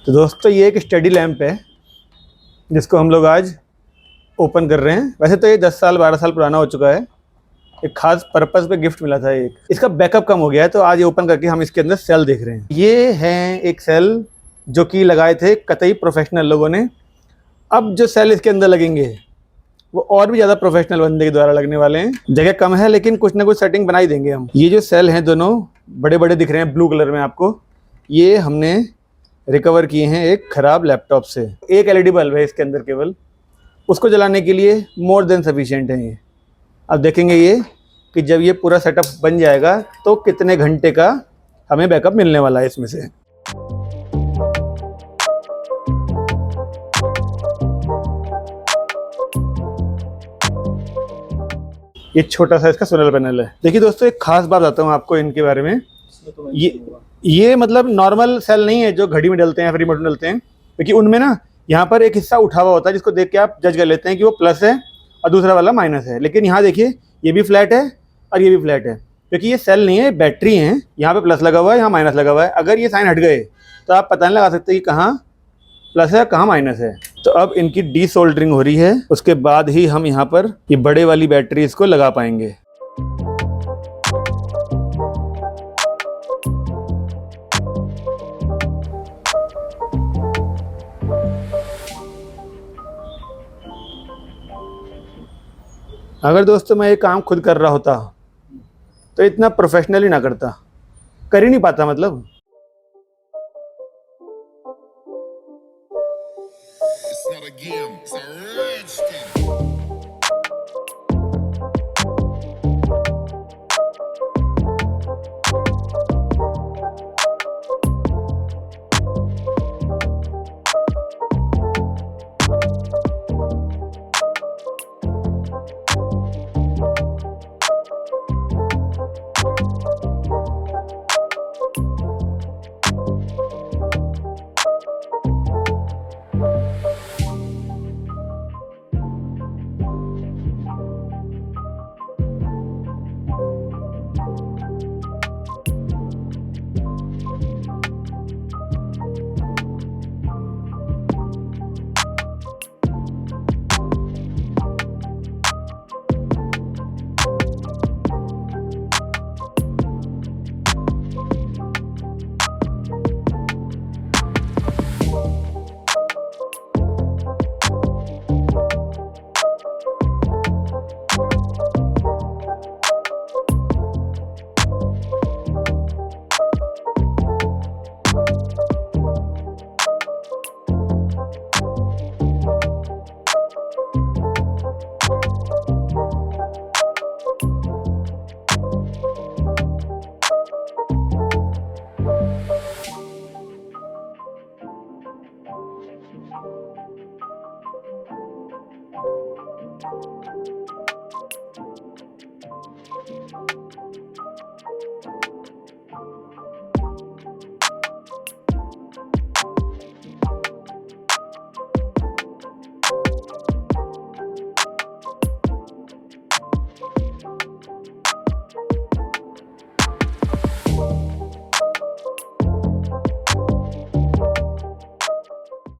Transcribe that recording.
तो दोस्तों ये एक स्टडी लैंप है जिसको हम लोग आज ओपन कर रहे हैं। वैसे तो ये 10 साल 12 साल पुराना हो चुका है। एक खास पर्पस पे गिफ्ट मिला था। एक इसका बैकअप कम हो गया है तो आज ये ओपन करके हम इसके अंदर सेल देख रहे हैं। ये हैं एक सेल जो कि लगाए थे कतई प्रोफेशनल लोगों ने। अब जो सेल इसके अंदर लगेंगे वो और भी ज़्यादा प्रोफेशनल बंदे के द्वारा लगने वाले हैं। जगह कम है लेकिन कुछ ना कुछ सेटिंग बना ही देंगे हम। ये जो सेल हैं दोनों बड़े बड़े दिख रहे हैं ब्लू कलर में आपको, ये हमने रिकवर किए हैं एक ख़राब लैपटॉप से। एक एलईडी बल्ब है इसके अंदर केवल, उसको जलाने के लिए मोर देन सफिशिएंट है ये। अब देखेंगे ये कि जब ये पूरा सेटअप बन जाएगा तो कितने घंटे का हमें बैकअप मिलने वाला है इसमें से। ये छोटा सा इसका सोलर पैनल है। देखिए दोस्तों, एक खास बात बताता हूँ आपको इनके बारे में। ये मतलब नॉर्मल सेल नहीं है जो घड़ी में डलते हैं या फिर रिमोट में डलते हैं, क्योंकि उनमें ना यहाँ पर एक हिस्सा उठा हुआ होता है जिसको देख के आप जज कर लेते हैं कि वो प्लस है और दूसरा वाला माइनस है। लेकिन यहाँ देखिए ये भी फ्लैट है और ये भी फ्लैट है, क्योंकि ये सेल नहीं है, बैटरी है। यहाँ पे प्लस लगा हुआ है, यहाँ माइनस लगा हुआ है। अगर ये साइन हट गए तो आप पता नहीं लगा सकते कि कहाँ प्लस है कहाँ माइनस है। तो अब इनकी डी सोल्डरिंग हो रही है, उसके बाद ही हम यहाँ पर ये बड़े वाली बैटरी इसको लगा पाएंगे। अगर दोस्तों मैं ये काम खुद कर रहा होता तो इतना प्रोफेशनली ना करता, कर ही नहीं पाता मतलब। It's not a game, it's a rich thing.